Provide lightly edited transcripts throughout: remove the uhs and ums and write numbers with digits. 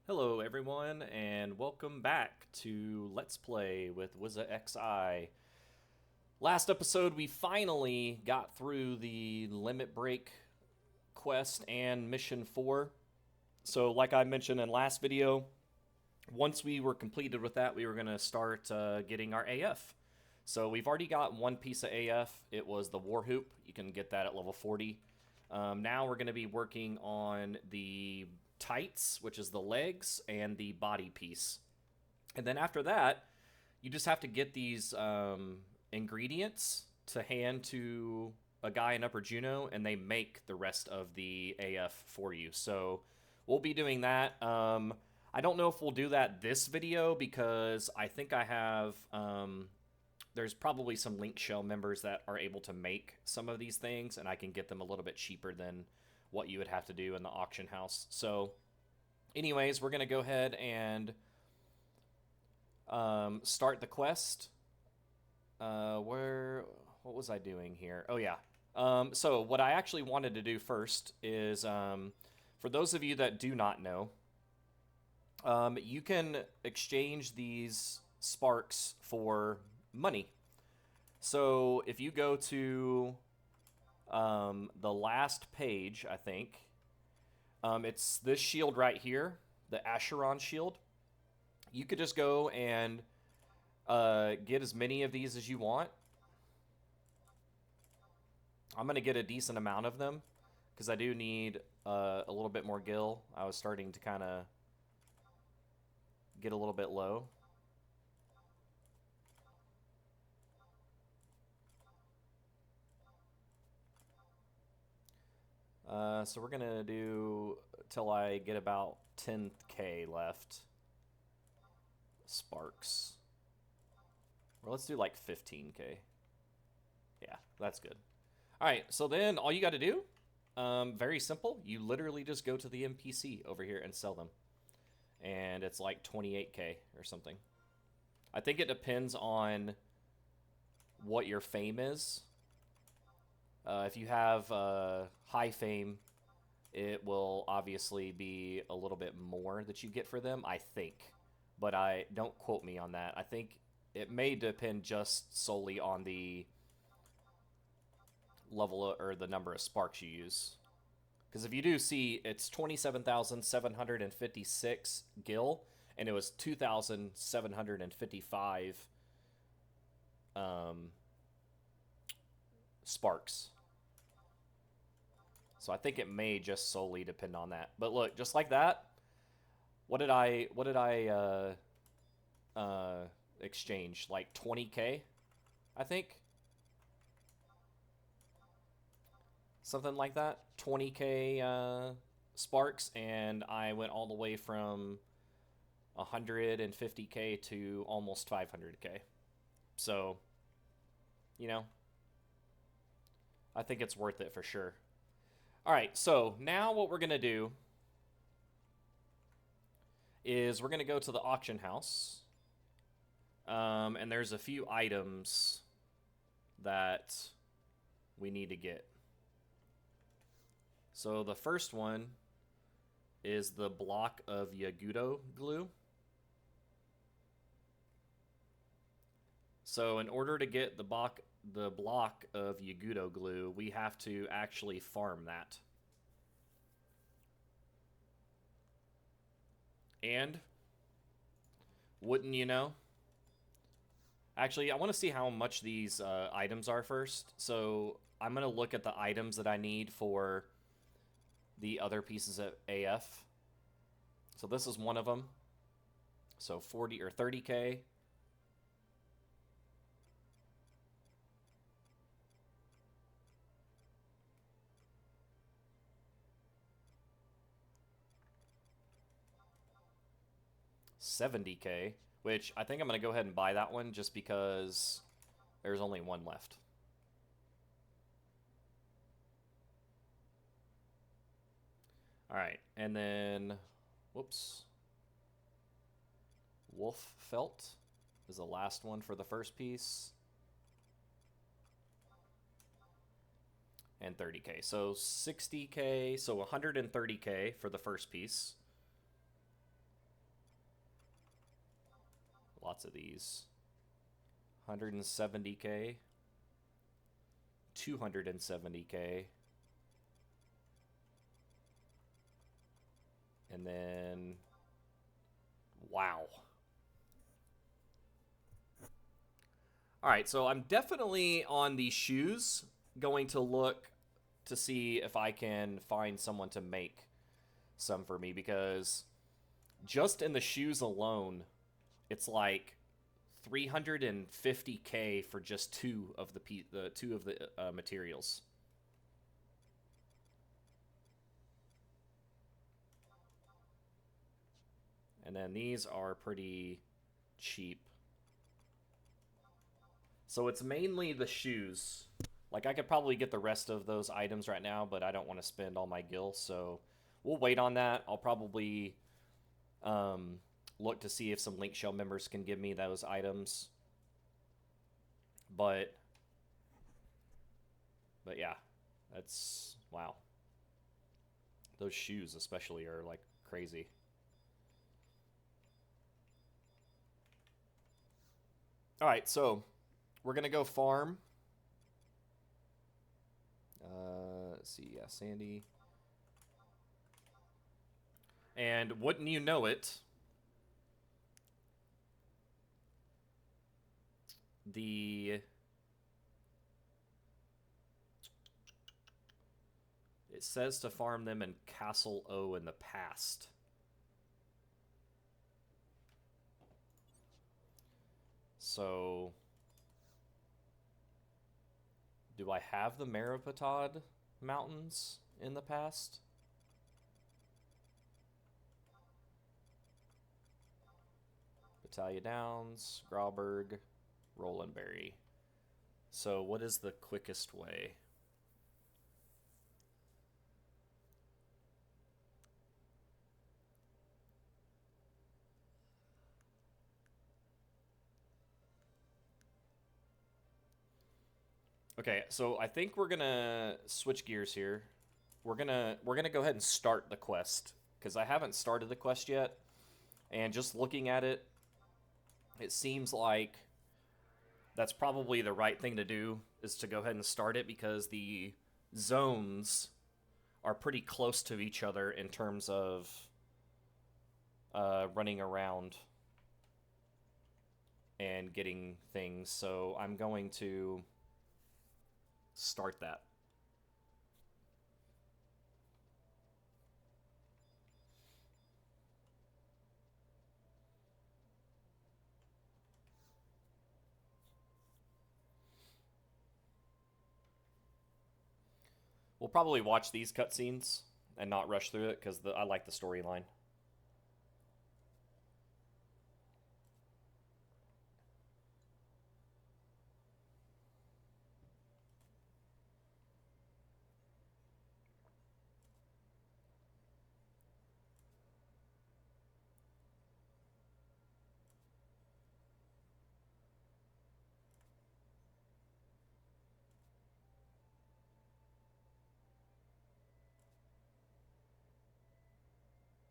Hello everyone and welcome back to Let's Play with WizzaXI. Last episode we finally got through the Limit Break quest and Mission 4. So like I mentioned in last video, once we were completed with that we were going to start getting our AF. So we've already got one piece of AF. It was the War Hoop. You can get that at level 40. Now we're going to be working on the tights, which is the legs, and the body piece. And then after that, you just have to get these ingredients to hand to a guy in Upper Juno, and they make the rest of the AF for you. So we'll be doing that. I don't know if we'll do that this video because I think I have... there's probably some Link Shell members that are able to make some of these things, and I can get them a little bit cheaper than what you would have to do in the auction house. So anyways, we're going to go ahead and start the quest. What was I doing here? Oh, yeah. So what I actually wanted to do first is, for those of you that do not know, you can exchange these sparks for money. So if you go to the last page, I think, it's this shield right here, the Acheron shield. You could just go and get as many of these as you want. I'm going to get a decent amount of them because I do need a little bit more gil. I was starting to kind of get a little bit low. So we're going to do till I get about 10k left. Sparks. Or let's do like 15k. Yeah, that's good. Alright, so then all you got to do, very simple. You literally just go to the NPC over here and sell them. And it's like 28k or something. I think it depends on what your fame is. If you have high fame, it will obviously be a little bit more that you get for them, I think. But don't quote me on that. I think it may depend just solely on the level or the number of sparks you use. Because if you do see, it's 27,756 gil, and it was 2,755 sparks. So I think it may just solely depend on that. But look, just like that, what did I exchange? Like 20k, I think. Something like that. 20k sparks, and I went all the way from 150k to almost 500k. So, you know, I think it's worth it for sure. All right, so now what we're going to do is we're going to go to the auction house. And there's a few items that we need to get. So the first one is the block of Yagudo glue. So in order to get the block of Yagudo glue, we have to actually farm that. And wouldn't you know? Actually, I want to see how much these items are first. So I'm going to look at the items that I need for the other pieces of AF. So this is one of them. So 40 or 30k. $70k, which I think I'm going to go ahead and buy that one just because there's only one left. All right, and then, whoops, wolf felt is the last one for the first piece. And 30k, so 60k, so 130k for the first piece. lots of these. 170k, 270k, and then wow. All right, so I'm definitely on the shoes going to look to see if I can find someone to make some for me, because just in the shoes alone, it's like 350k for just two of the materials. And then these are pretty cheap. So it's mainly the shoes. Like, I could probably get the rest of those items right now, but I don't want to spend all my gil, so we'll wait on that. I'll probably look to see if some Link Shell members can give me those items. But yeah, that's, wow. Those shoes especially are like crazy. All right, so we're gonna go farm. Let's see, yeah, Sandy. And wouldn't you know it, it says to farm them in Castle O in the past. So, do I have the Maripatod Mountains in the past? Battalion Downs, Grauberg, Rolandberry. So what is the quickest way? Okay, so I think we're gonna switch gears here. We're gonna go ahead and start the quest, because I haven't started the quest yet, and just looking at it, it seems like that's probably the right thing to do, is to go ahead and start it, because the zones are pretty close to each other in terms of running around and getting things. So I'm going to start that. We'll probably watch these cutscenes and not rush through it, because I like the storyline.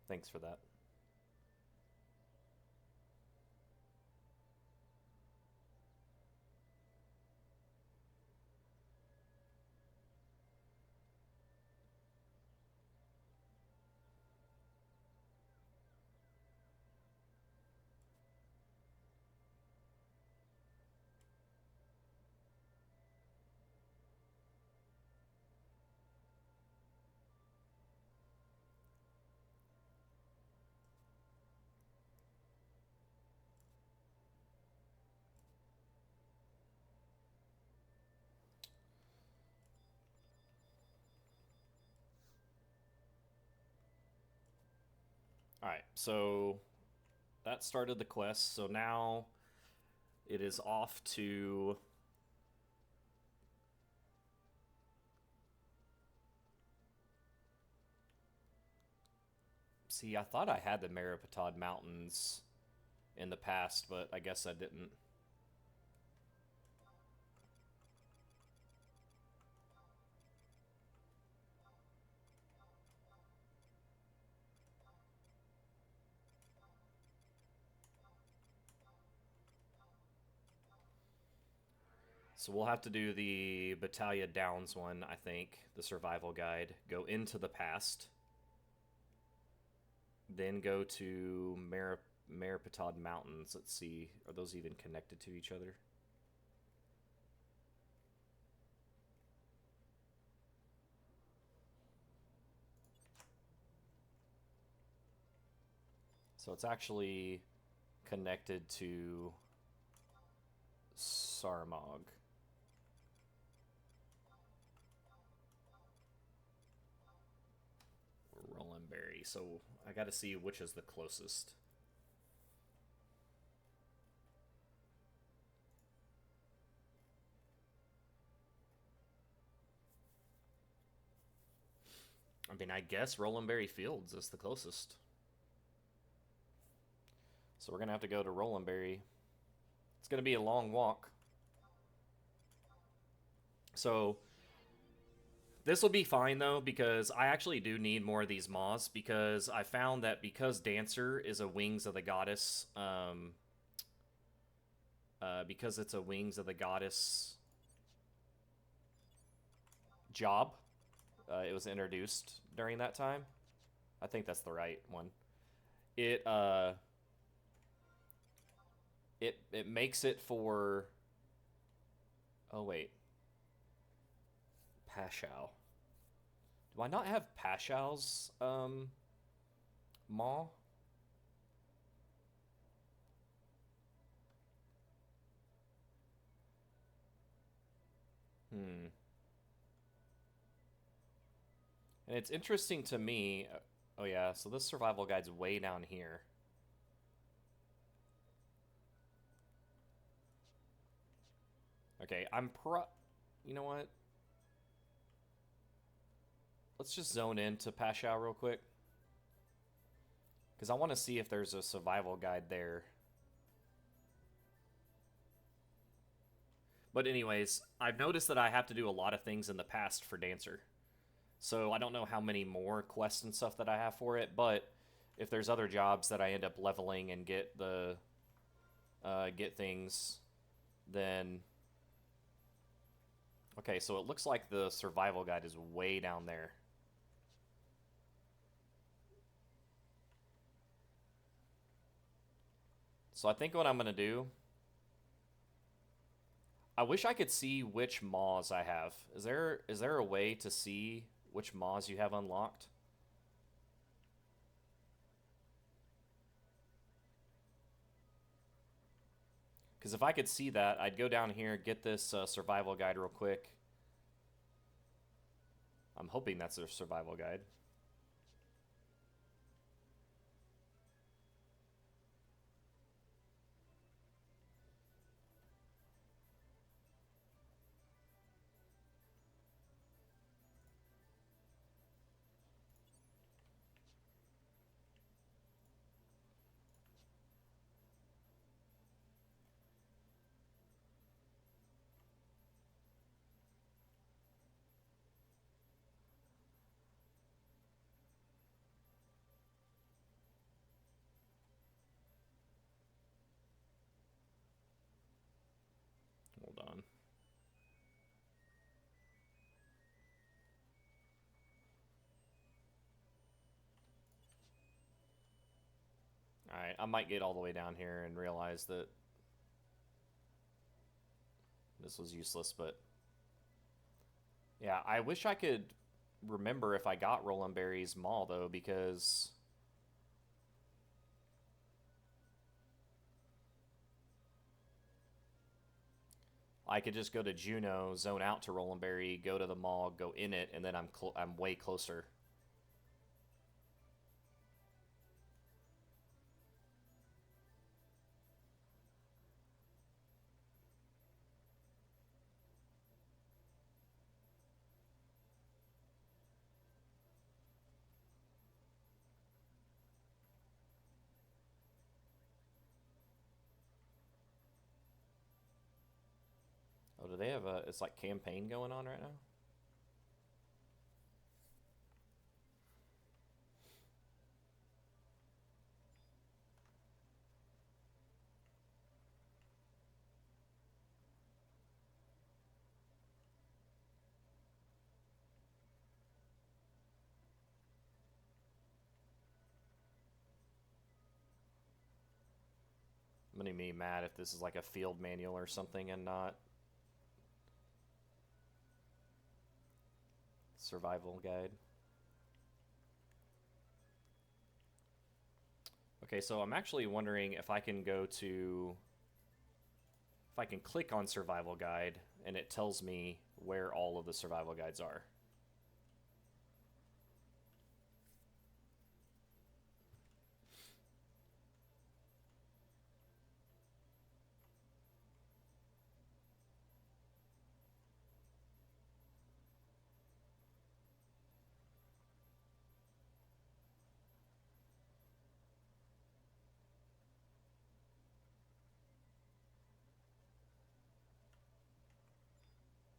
Thanks for that. Alright, so that started the quest, so now it is off to... See, I thought I had the Maripatod Mountains in the past, but I guess I didn't. So we'll have to do the Battaglia Downs one, I think, the survival guide. Go into the past. Then go to Meripatod Mountains. Let's see, are those even connected to each other? So it's actually connected to Sarmog. Rolandberry. So I got to see which is the closest. I mean, I guess Rolandberry Fields is the closest. So we're going to have to go to Rolandberry. It's going to be a long walk. So this will be fine, though, because I actually do need more of these Maws, because I found that because Dancer is a Wings of the Goddess, because it's a Wings of the Goddess job, it was introduced during that time. I think that's the right one. It makes it for... Oh, wait. Pashao. Do I not have Pashao's Maw? And it's interesting to me... Oh yeah, so this survival guide's way down here. Okay, you know what? Let's just zone into Pashao real quick, because I want to see if there's a survival guide there. But anyways, I've noticed that I have to do a lot of things in the past for Dancer. So I don't know how many more quests and stuff that I have for it, but if there's other jobs that I end up leveling and get things, then... Okay, so it looks like the survival guide is way down there. So I think what I'm going to do... I wish I could see which Maws I have. Is there a way to see which Maws you have unlocked? Because if I could see that, I'd go down here, get this survival guide real quick. I'm hoping that's a survival guide. Hold on. Alright, I might get all the way down here and realize that this was useless, but... Yeah, I wish I could remember if I got Rolandberry's Maw, though, because... I could just go to Juno, zone out to Rolandberry, go to the Maw, go in it, and then I'm way closer. Oh, do they have it's like campaign going on right now? Somebody may be mad if this is like a field manual or something and not survival guide. Okay, so I'm actually wondering if I can go to, if I can click on survival guide and it tells me where all of the survival guides are.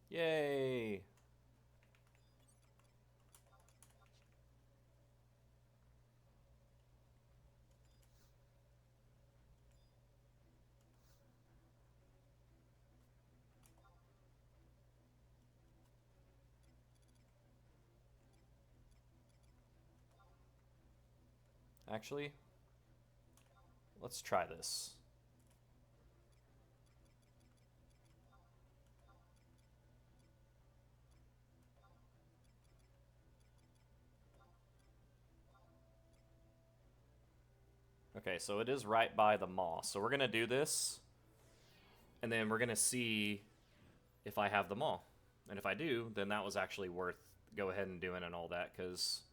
Yay! Actually, let's try this. Okay, so it is right by the moss. So we're going to do this, and then we're going to see if I have them all. And if I do, then that was actually worth go ahead and doing and all that, because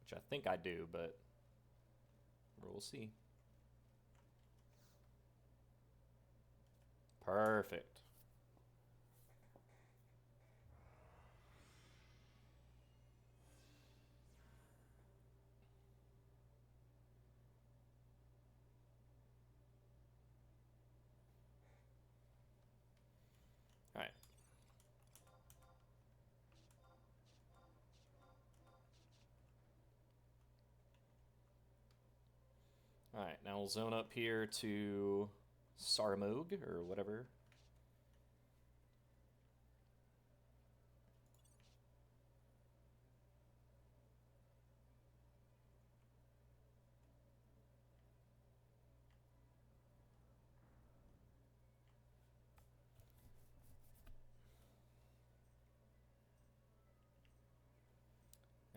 which I think I do, but we'll see. Perfect. All right. All right, now we'll zone up here to Sarmog, or whatever.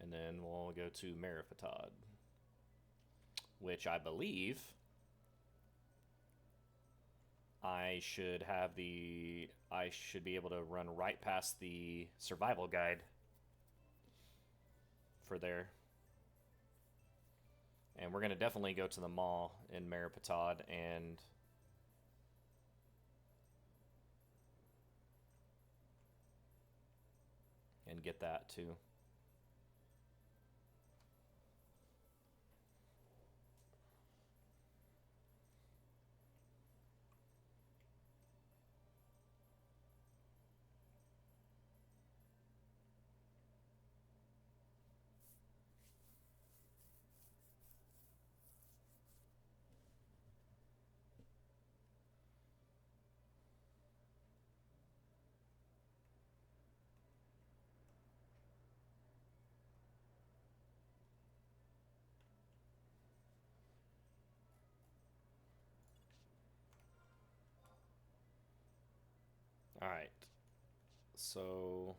And then we'll go to Merifetad, which I believe I should be able to run right past the survival guide for there. And we're going to definitely go to the mall in Meripatod and get that too. All right. So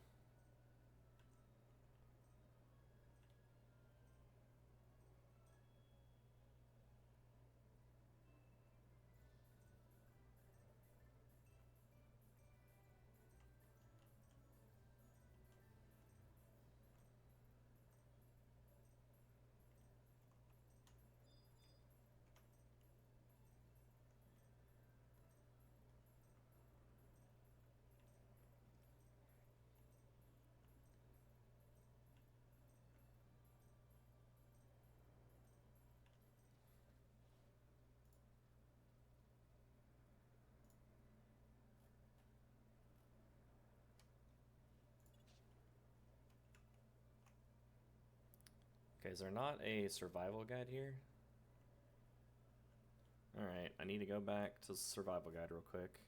okay, is there not a survival guide here? Alright, I need to go back to the survival guide real quick.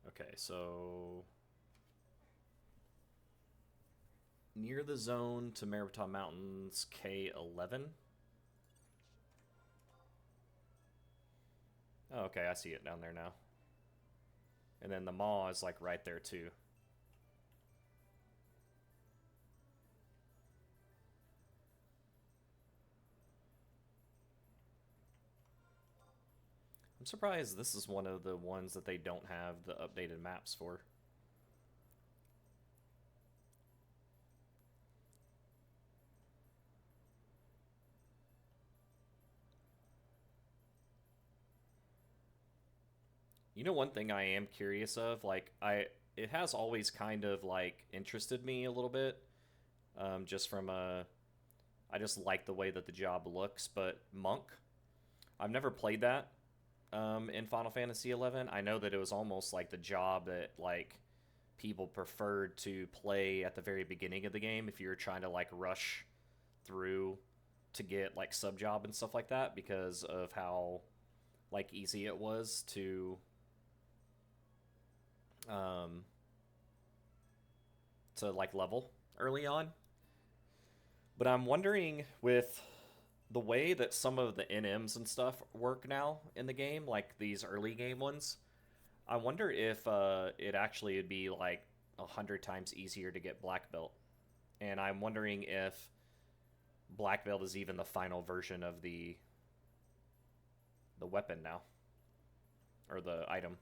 Okay, so near the zone to Maritime Mountains, K11. Oh, okay, I see it down there now. And then the maw is like right there too. I'm surprised this is one of the ones that they don't have the updated maps for. You know, one thing I am curious of, like, it has always kind of like interested me a little bit, just from a, I just like the way that the job looks. But Monk, I've never played that in Final Fantasy 11. I know that it was almost like the job that like people preferred to play at the very beginning of the game if you're trying to like rush through to get like sub job and stuff like that because of how like easy it was um, to like level early on. But I'm wondering with the way that some of the NMs and stuff work now in the game, like these early game ones, I wonder if it actually would be like 100 times easier to get black belt. And I'm wondering if black belt is even the final version of the weapon now, or the item.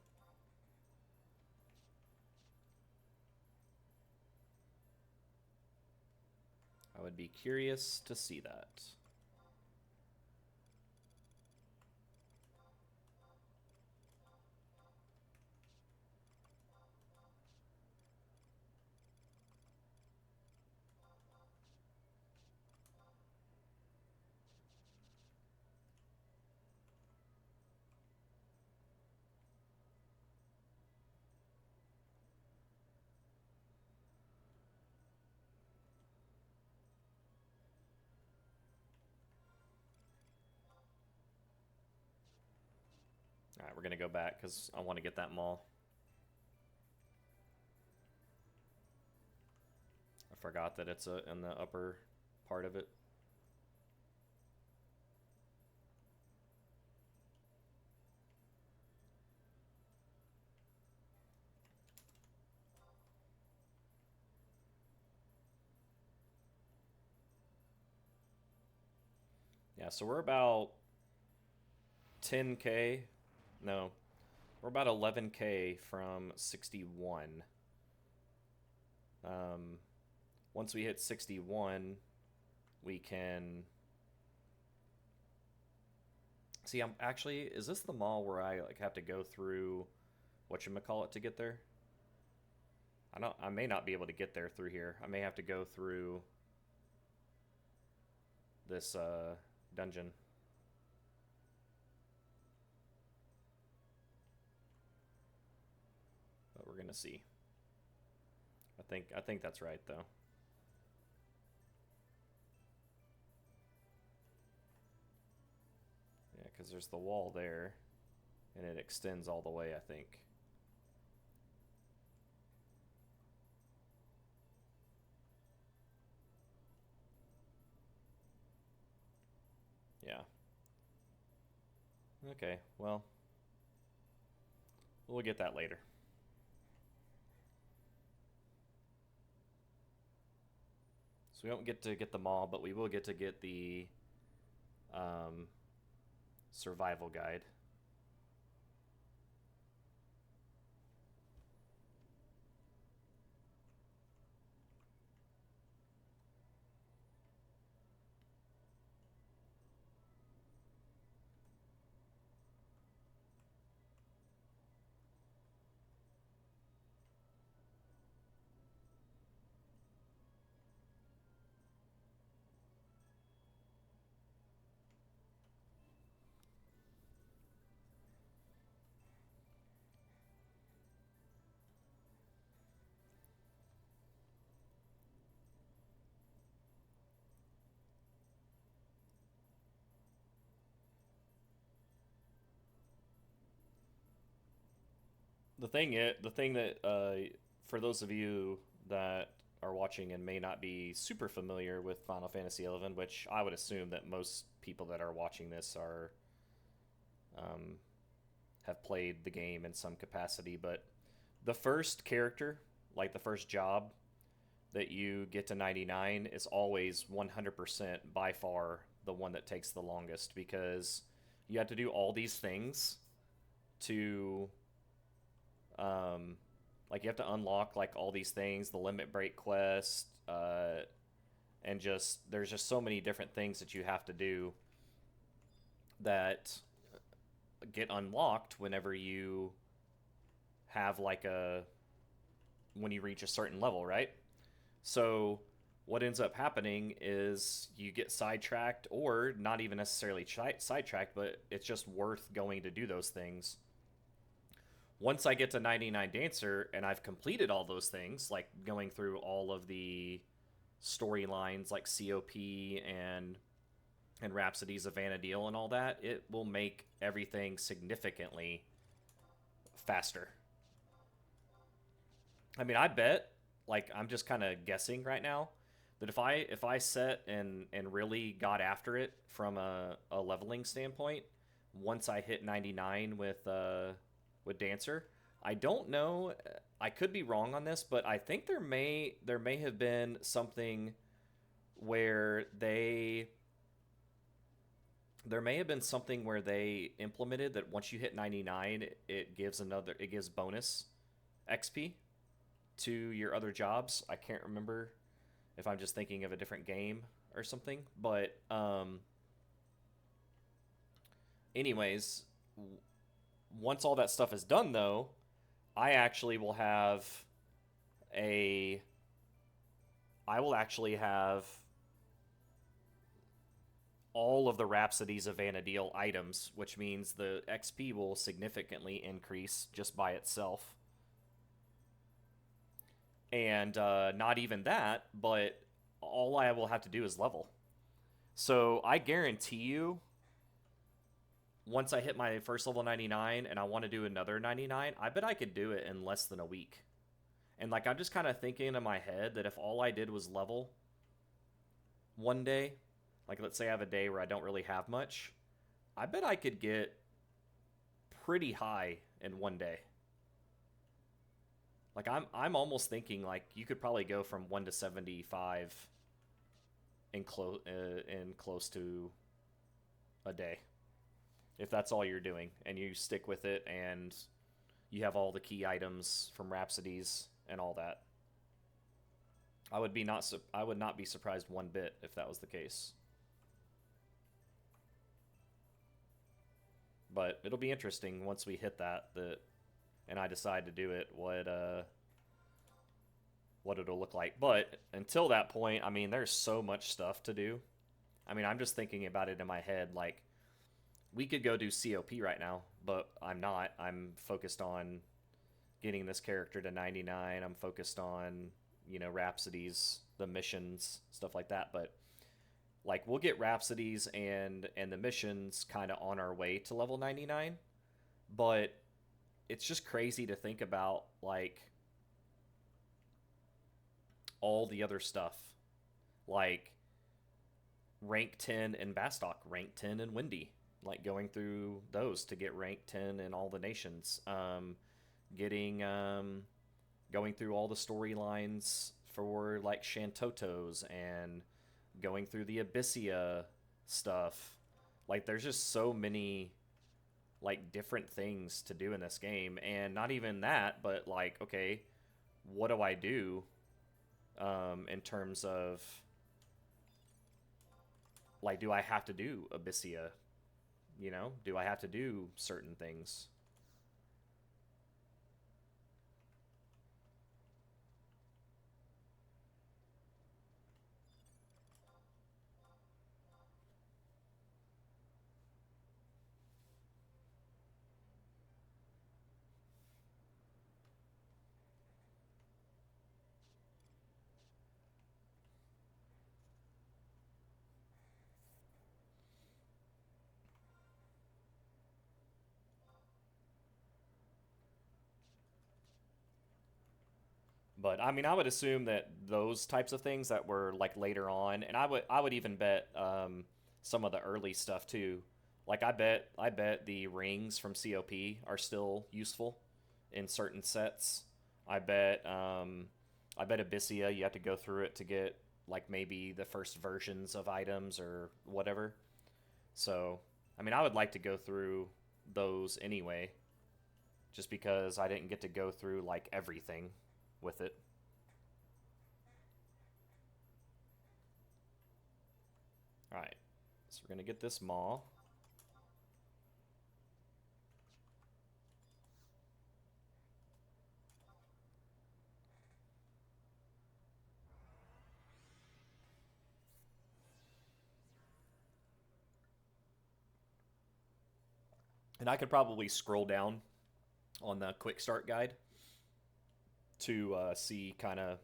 I would be curious to see that. All right, we're gonna go back because I want to get that mall. I forgot that it's in the upper part of it. Yeah, so we're about 10k. No, we're about 11k from 61. Um, Once we hit 61, we can see. I'm actually. Is this the mall where I like have to go through whatchamacallit to get there? I don't. I may not be able to get there through here. I may have to go through this dungeon. But we're gonna see. I think that's right though. Yeah, because there's the wall there, and it extends all the way. I think. Yeah. Okay. Well, we'll get that later. So we don't get to get the mall, but we will get to get the um, survival guide. the thing that for those of you that are watching and may not be super familiar with Final Fantasy 11, which I would assume that most people that are watching this are um, have played the game in some capacity, but the first character, like the first job that you get to 99, is always 100% by far the one that takes the longest because you have to do all these things to um, like you have to unlock like all these things, the limit break quest, and just there's just so many different things that you have to do that get unlocked whenever you have like a when you reach a certain level, right? So what ends up happening is you get sidetracked, or not even necessarily sidetracked, but it's just worth going to do those things. Once I get to 99 Dancer and I've completed all those things, like going through all of the storylines like COP and Rhapsodies of Vana'diel and all that, it will make everything significantly faster. I mean, I bet, like I'm just kind of guessing right now, that if I set and really got after it from a leveling standpoint, once I hit 99 with Dancer, I don't know. I could be wrong on this, but I think there may have been something where they implemented that once you hit 99, it gives bonus XP to your other jobs. I can't remember if I'm just thinking of a different game or something, but anyways, once all that stuff is done though, I actually will have a I will actually have all of the Rhapsodies of Vana'diel items, which means the XP will significantly increase just by itself. And not even that, but all I will have to do is level. So I guarantee you, once I hit my first level 99 and I want to do another 99, I bet I could do it in less than a week. And like I'm just kind of thinking in my head that if all I did was level one day, like let's say I have a day where I don't really have much, I bet I could get pretty high in one day. Like I'm almost thinking like you could probably go from 1 to 75 in close to a day if that's all you're doing and you stick with it and you have all the key items from Rhapsodies and all that. I would not be surprised one bit if that was the case. But it'll be interesting once we hit that and I decide to do it what it'll look like. But until that point, I mean, there's so much stuff to do. I mean, I'm just thinking about it in my head. Like, we could go do COP right now, but I'm not. I'm focused on getting this character to 99. I'm focused on, Rhapsodies, the missions, stuff like that. But like, we'll get Rhapsodies and the missions kind of on our way to level 99. But it's just crazy to think about, like, all the other stuff, like rank 10 in Bastock, rank 10 in Windy, like going through those to get rank 10 in all the nations, getting going through all the storylines for like Shantotos and going through the Abyssia stuff. Like there's just so many like different things to do in this game, and not even that, but like, okay, what do I do in terms of like, do I have to do Abyssia? Do I have to do certain things? But I mean, I would assume that those types of things that were like later on, and I would even bet some of the early stuff too. Like I bet the rings from COP are still useful in certain sets. I bet I bet Abyssia you have to go through it to get like maybe the first versions of items or whatever. So I mean, I would like to go through those anyway, just because I didn't get to go through like everything with it. All right, so we're gonna get this maw. And I could probably scroll down on the quick start guide to see kind of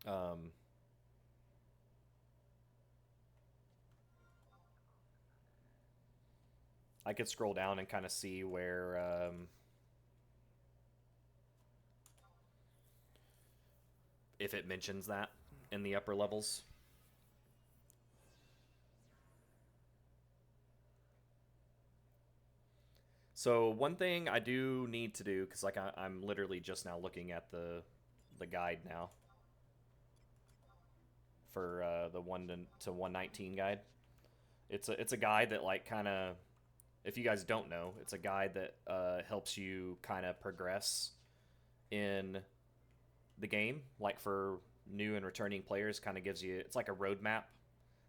um, I could scroll down and kind of see where if it mentions that in the upper levels. So one thing I do need to do, because like I'm literally just now looking at the guide now for the 1 to 119 guide. It's a guide that like kind of, if you guys don't know, it's a guide that helps you kind of progress in the game. Like for new and returning players, kind of gives you, it's like a roadmap,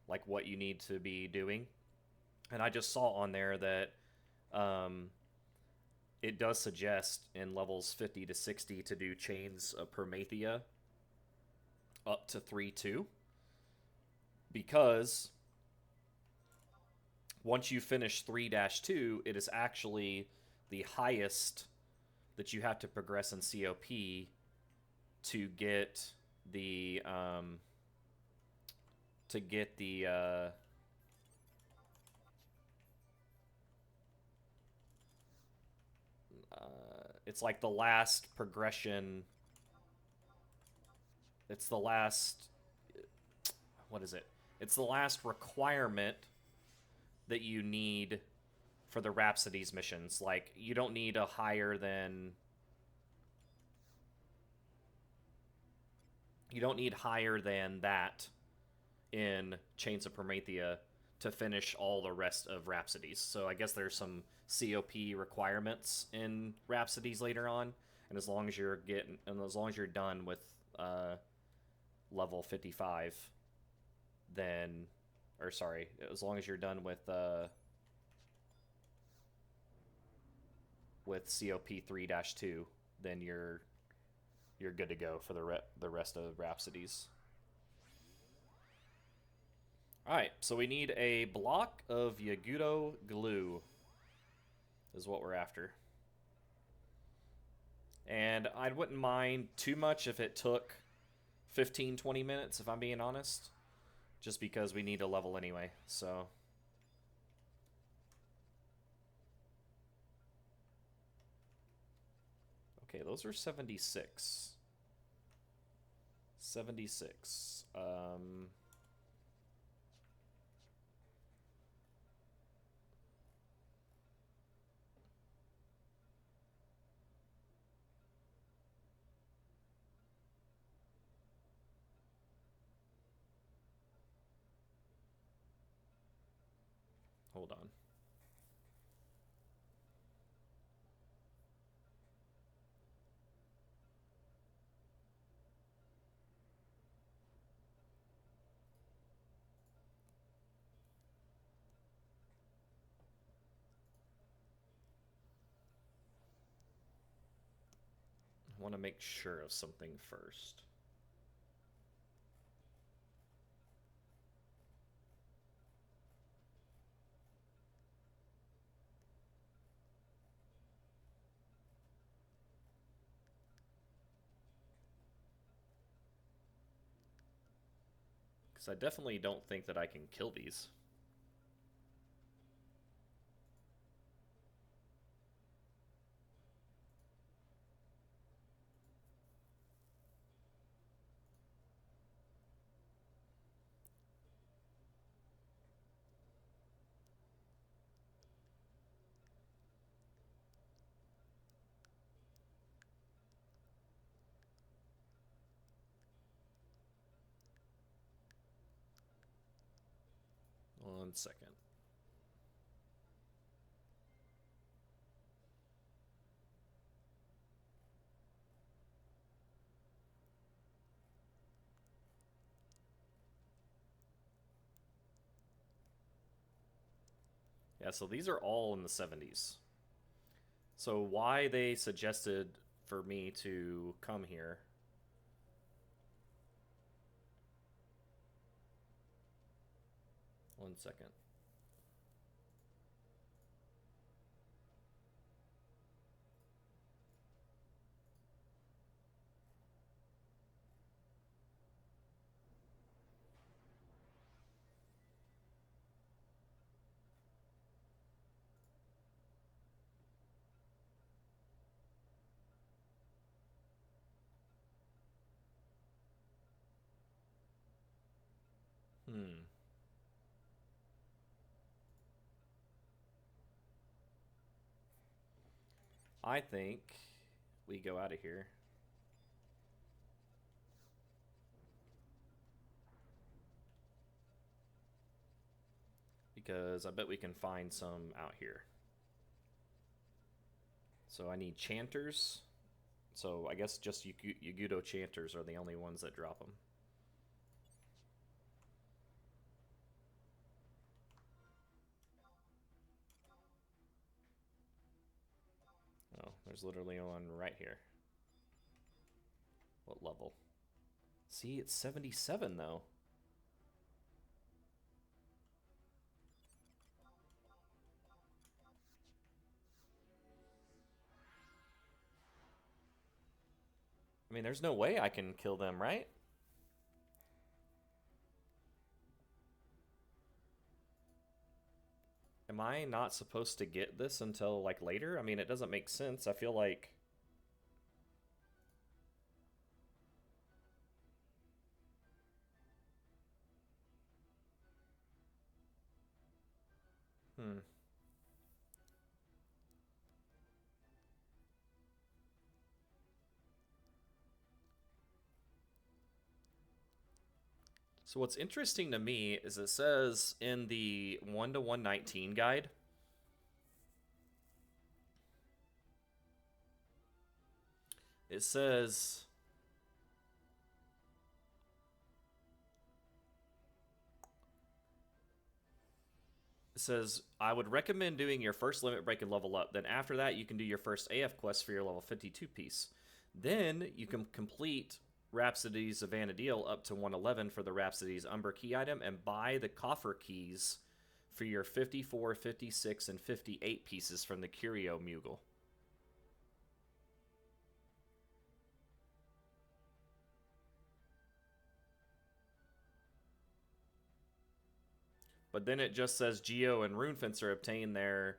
like what you need to be doing. And I just saw on there that um, it does suggest in levels 50 to 60 to do Chains of Promethea up to 3-2, because once you finish 3-2, it is actually the highest that you have to progress in COP to get the to get the it's like the last progression. It's the last, what is it? It's the last requirement that you need for the Rhapsodies missions. Like you don't need a higher than, you don't need higher than that in Chains of Promethea to finish all the rest of Rhapsodies. So I guess there's some COP requirements in Rhapsodies later on, and as long as you're getting, and as long as you're done with level 55, then, or sorry, as long as you're done with COP 3-2, then you're good to go for the rest of Rhapsodies. All right, so we need a block of Yagudo glue is what we're after. And I wouldn't mind too much if it took 15-20 minutes, if I'm being honest, just because we need a level anyway. So okay, those are 76. 76. Hold on. I want to make sure of something first. Because I definitely don't think that I can kill these. second. Yeah, so these are all in the 70s. So why they suggested for me to come here? One second. Hmm. I think we go out of here because I bet we can find some out here. So I need chanters. So I guess just Yagudo chanters are the only ones that drop them. Oh, there's literally one right here. What level? See, it's 77 though. I mean, there's no way I can kill them, right? Am I not supposed to get this until like later? I mean, it doesn't make sense. I feel like hmm. So what's interesting to me is it says in the 1 to 119 guide, it says I would recommend doing your first limit break and level up. Then after that, you can do your first AF quest for your level 52 piece. Then you can complete Rhapsodies of Vana'diel up to 111 for the Rhapsodies Umber key item and buy the coffer keys for your 54, 56, and 58 pieces from the Curio Mughal. But then it just says Geo and Runefencer obtain their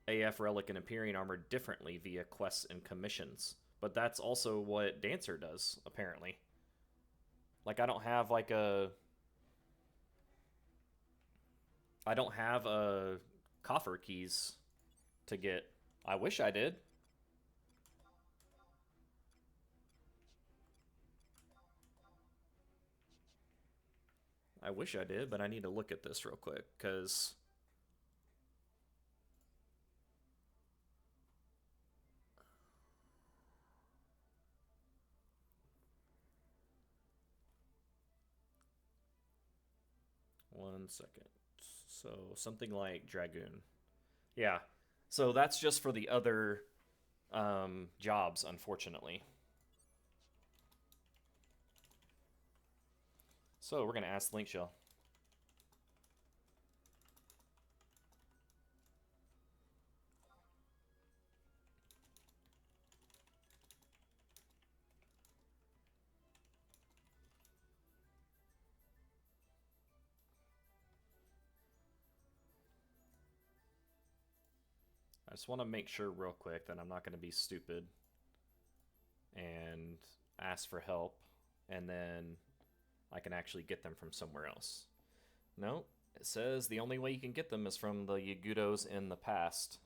AF Relic and Empyrean Armor differently via quests and commissions. But that's also what Dancer does, apparently. Like, I don't have, like, a... I don't have a coffer keys to get. I wish I did. I wish I did, but I need to look at this real quick, because... One second. So, something like Dragoon. Yeah. So, that's just for the other jobs, unfortunately. So, we're going to ask Link Shell. I just want to make sure real quick that I'm not going to be stupid and ask for help, and then I can actually get them from somewhere else. No, it says the only way you can get them is from the Yagudos in the past.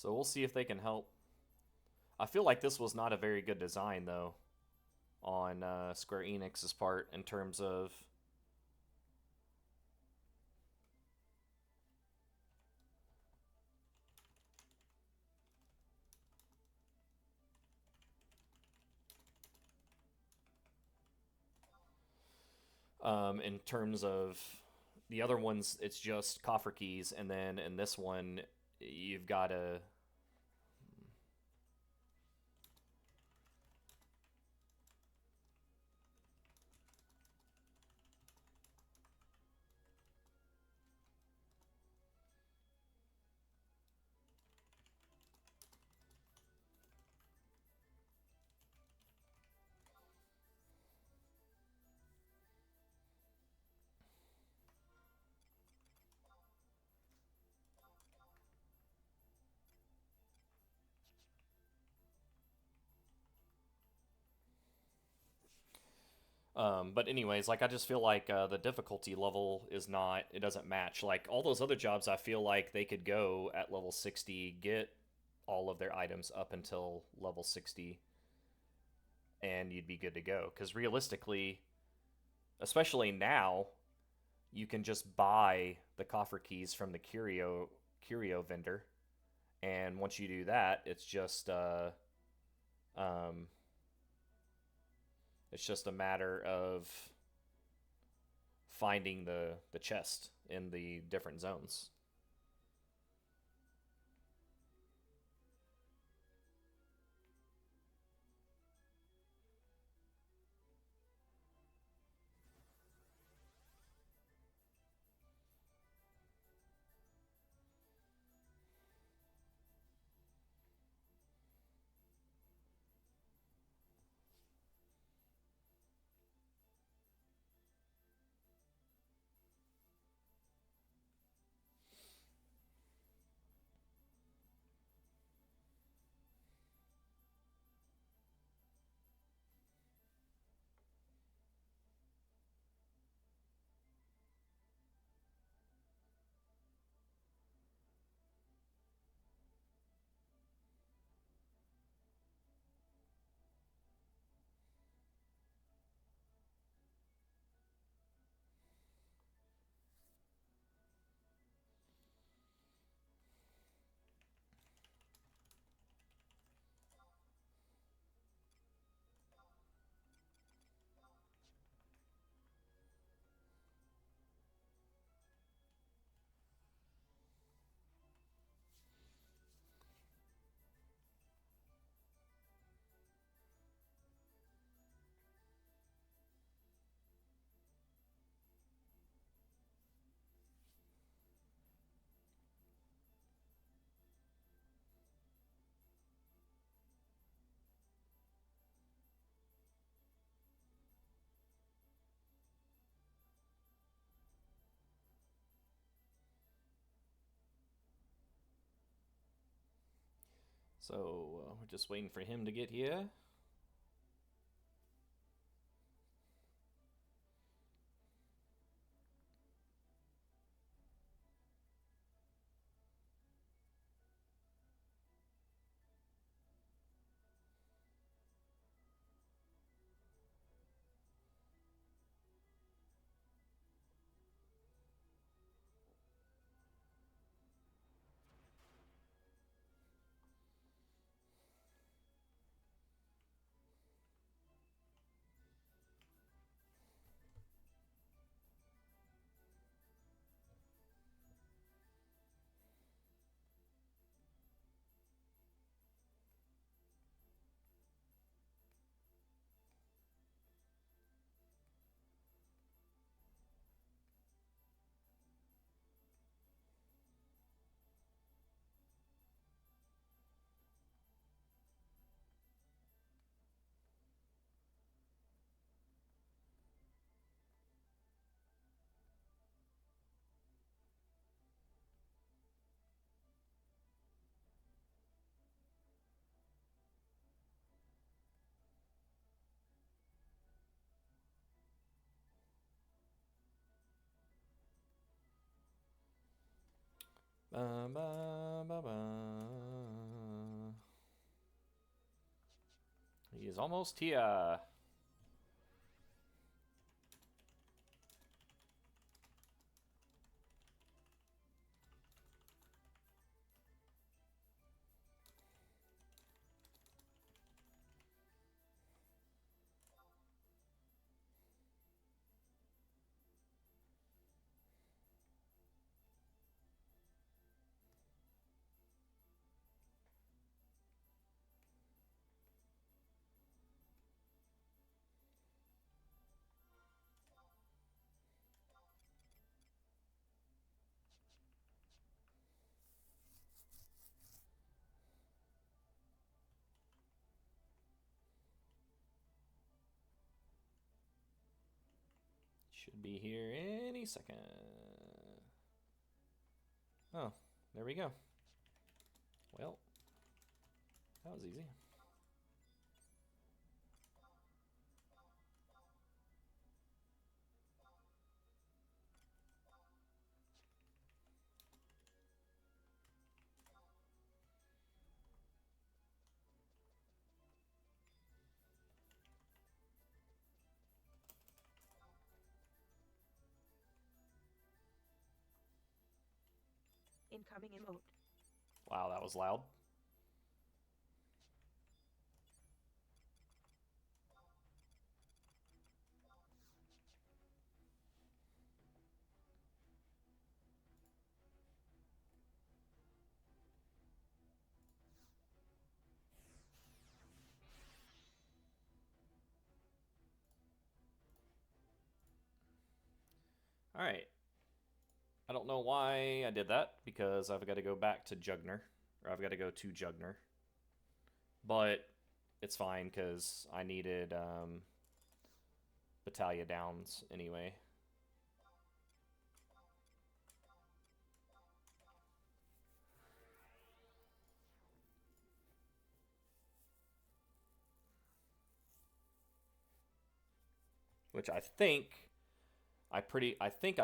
So we'll see if they can help. I feel like this was not a very good design, though, on Square Enix's part in terms of. In terms of the other ones, it's just coffer keys, and then in this one, you've got to. But anyways, like I just feel like the difficulty level is not. It doesn't match. Like all those other jobs, I feel like they could go at level 60, get all of their items up until level 60, and you'd be good to go. Because realistically, especially now, you can just buy the coffer keys from the curio vendor, and once you do that, um, it's just a matter of finding the chest in the different zones. So we're just waiting for him to get here. Ba, ba, ba, ba. He's almost here. Should be here any second. Oh, there we go. Well, that was easy. Incoming emote. Wow, that was loud. All right. I don't know why I did that, because I've got to go back to Jugner, or I've got to go to Jugner. But it's fine, because I needed Battalion Downs anyway. Which I think I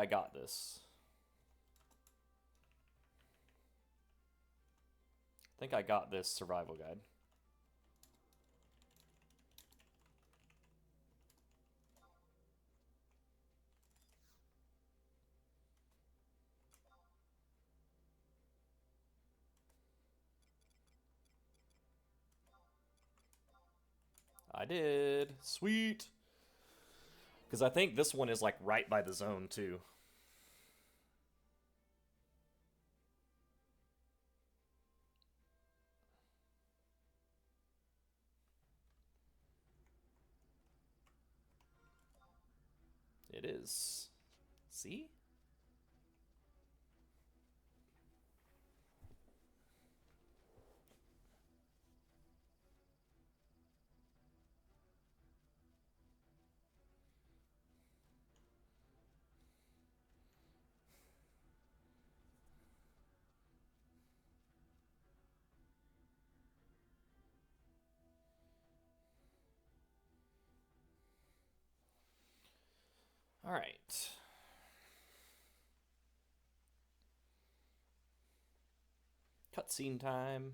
got this. I think I got this survival guide. I did. Sweet. Because I think this one is like right by the zone too. It is. See? All right. Cutscene time.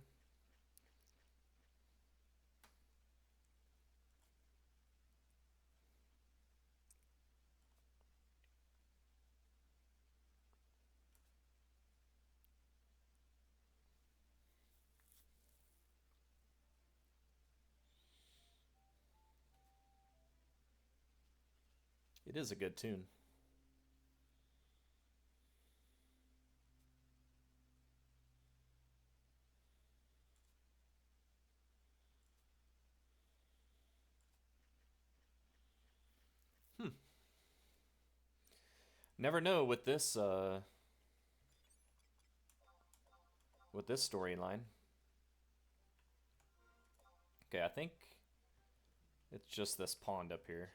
It is a good tune. Never know with this storyline. Okay, I think it's just this pond up here.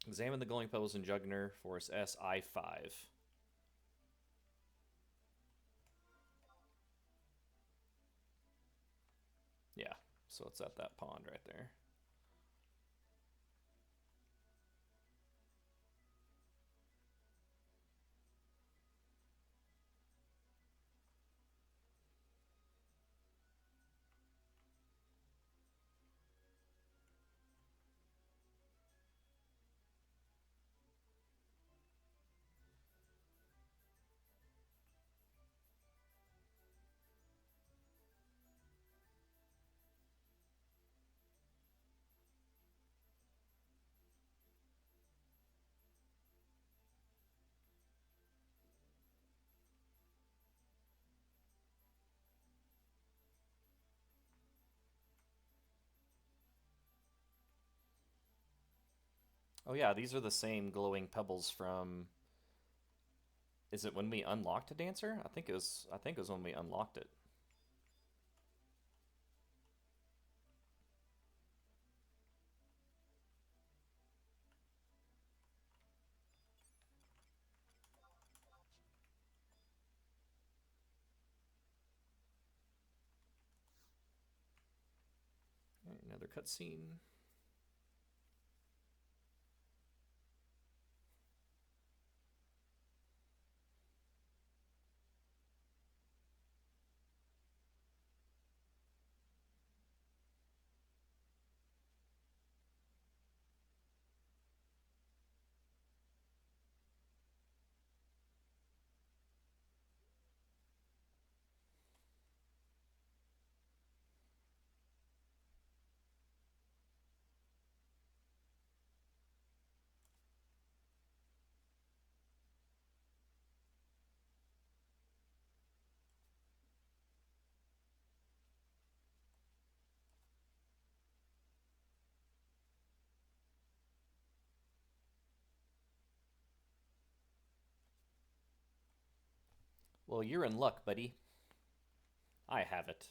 Examine the glowing pebbles in Jugner, Forest S, I5. Yeah, so it's at that pond right there. Oh yeah, these are the same glowing pebbles from. Is it when we unlocked a dancer? I think it was. I think it was when we unlocked it. All right, another cutscene. Well, you're in luck, buddy. I have it.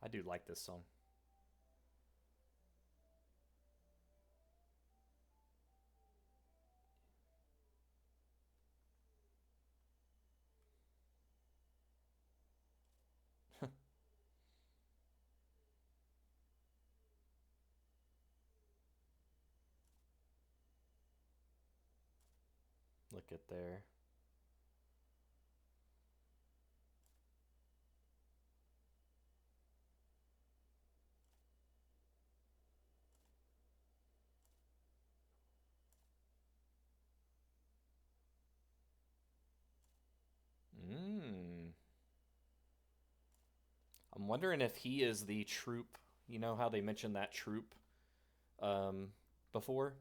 I do like this song. Look at there. Mmm. I'm wondering if he is the troop. You know how they mentioned that troop um, before?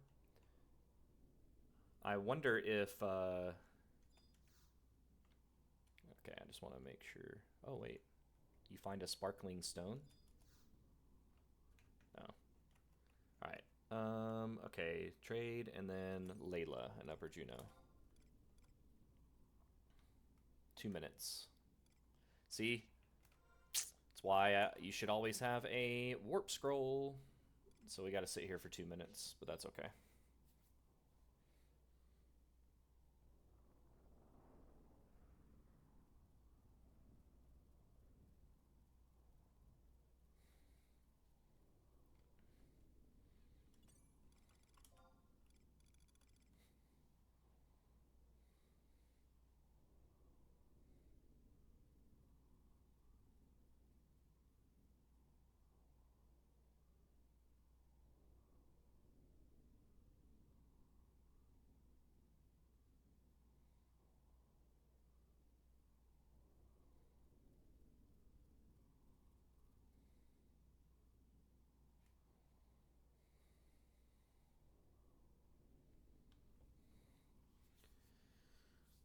I wonder if. Okay, I just want to make sure. Oh, wait. You find a sparkling stone? Oh. Alright. Okay. Trade and then Layla and Upper Juno. 2 minutes. See? That's why you should always have a warp scroll. So we got to sit here for 2 minutes, but that's okay.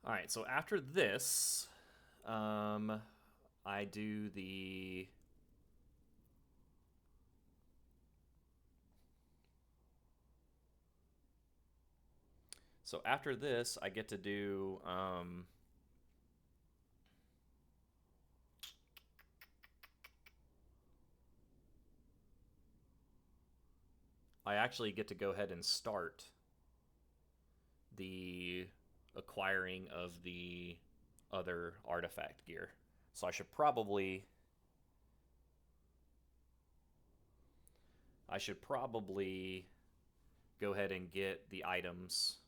All right, so after this, um, I do the. So after this, I get to do. I actually get to go ahead and start the acquiring of the other artifact gear. So I should probably go ahead and get the items.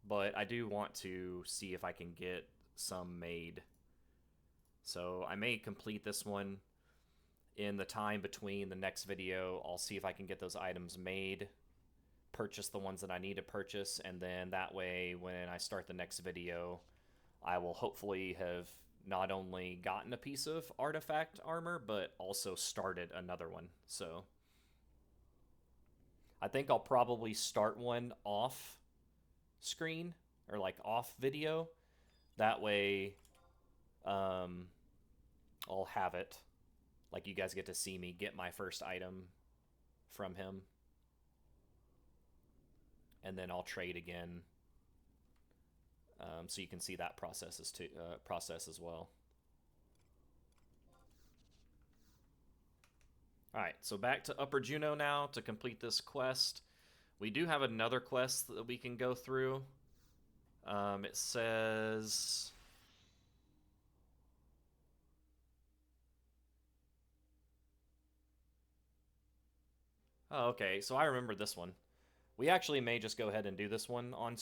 But I do want to see if I can get some made. So I may complete this one in the time between the next video. I'll see if I can get those items made, purchase the ones that I need to purchase, and then that way when I start the next video, I will hopefully have not only gotten a piece of artifact armor, but also started another one. So I think I'll probably start one off screen or like off video. That way I'll have it. Like you guys get to see me get my first item from him. And then I'll trade again. So you can see that process as well. Alright, so back to Upper Juno now to complete this quest. We do have another quest that we can go through. It says... Oh, okay, so I remember this one. We actually may just go ahead and do this one on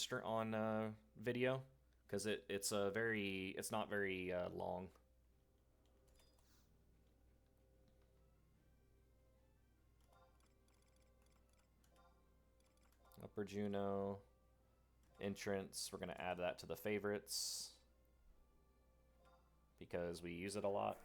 video, because it's not very long. Upper Juno entrance. We're gonna add that to the favorites because we use it a lot.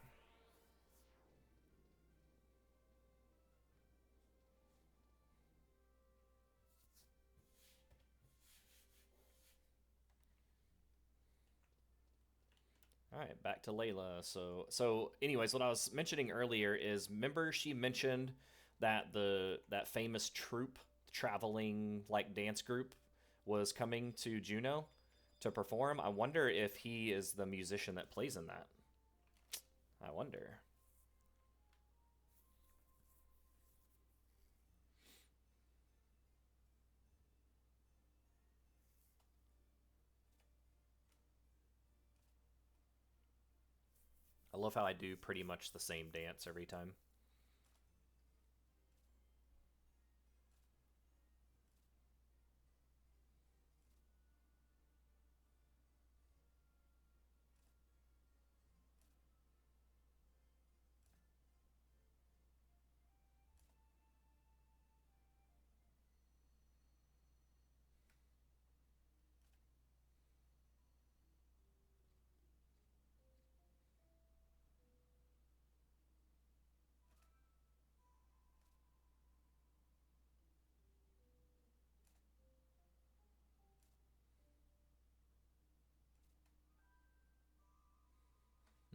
All right, back to Layla. So anyways, what I was mentioning earlier is, remember she mentioned that that famous troupe, traveling like dance group, was coming to Juno to perform. I wonder if he is the musician that plays in that. I wonder. I love how I do pretty much the same dance every time.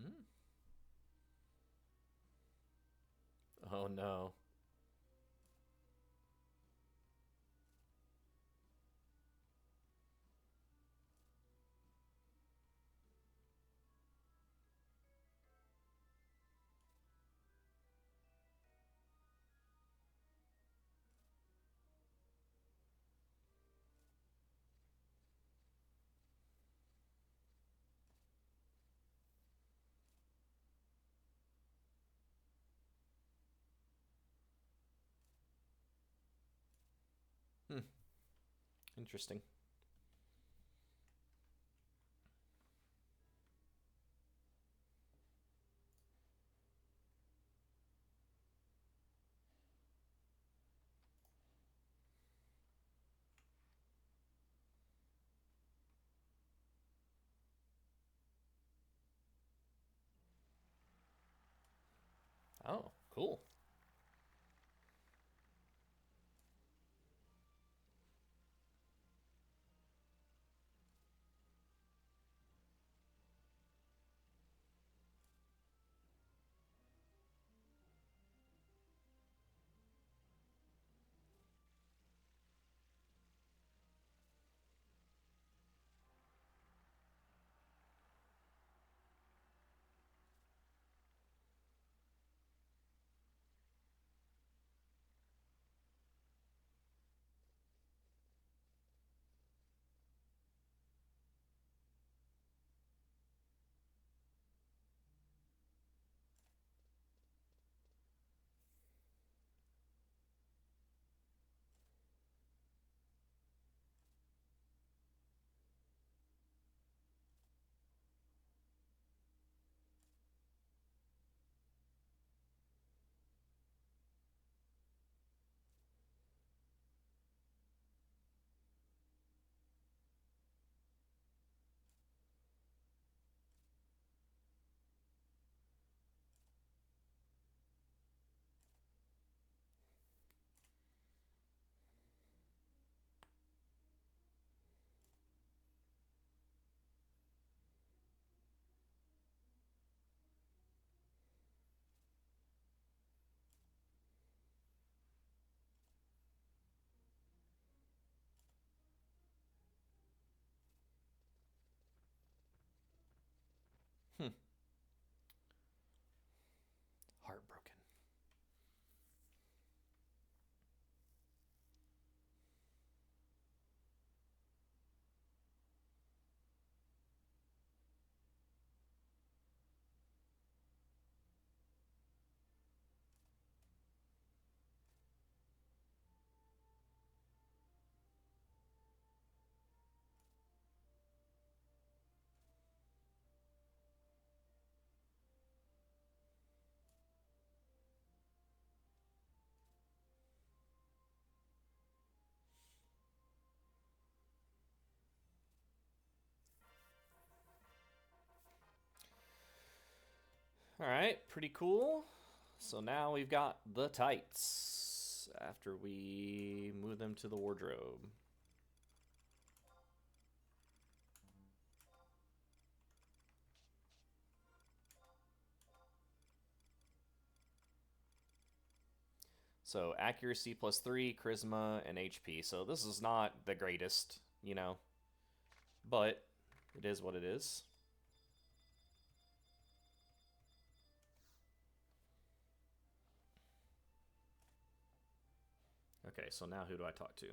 Hmm. Oh no. Hmm. Interesting. Oh, cool. Hmm. Heartbroken. All right, pretty cool. So now we've got the tights after we move them to the wardrobe. So accuracy +3, charisma, and HP. So this is not the greatest, you know, but it is what it is. Okay, so now who do I talk to?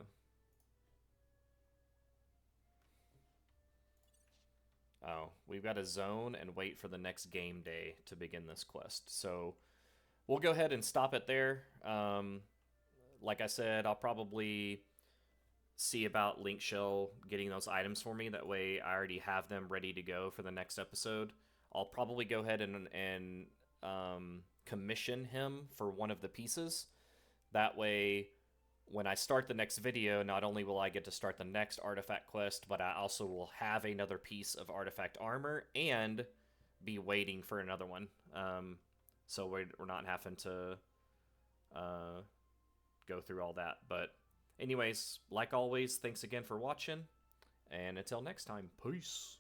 Oh, we've got to zone and wait for the next game day to begin this quest. So we'll go ahead and stop it there. Like I said, I'll probably see about Link Shell getting those items for me. That way I already have them ready to go for the next episode. I'll probably go ahead and commission him for one of the pieces. That way, when I start the next video, not only will I get to start the next artifact quest, but I also will have another piece of artifact armor and be waiting for another one. So we're not having to go through all that. But anyways, like always, thanks again for watching, and until next time, peace.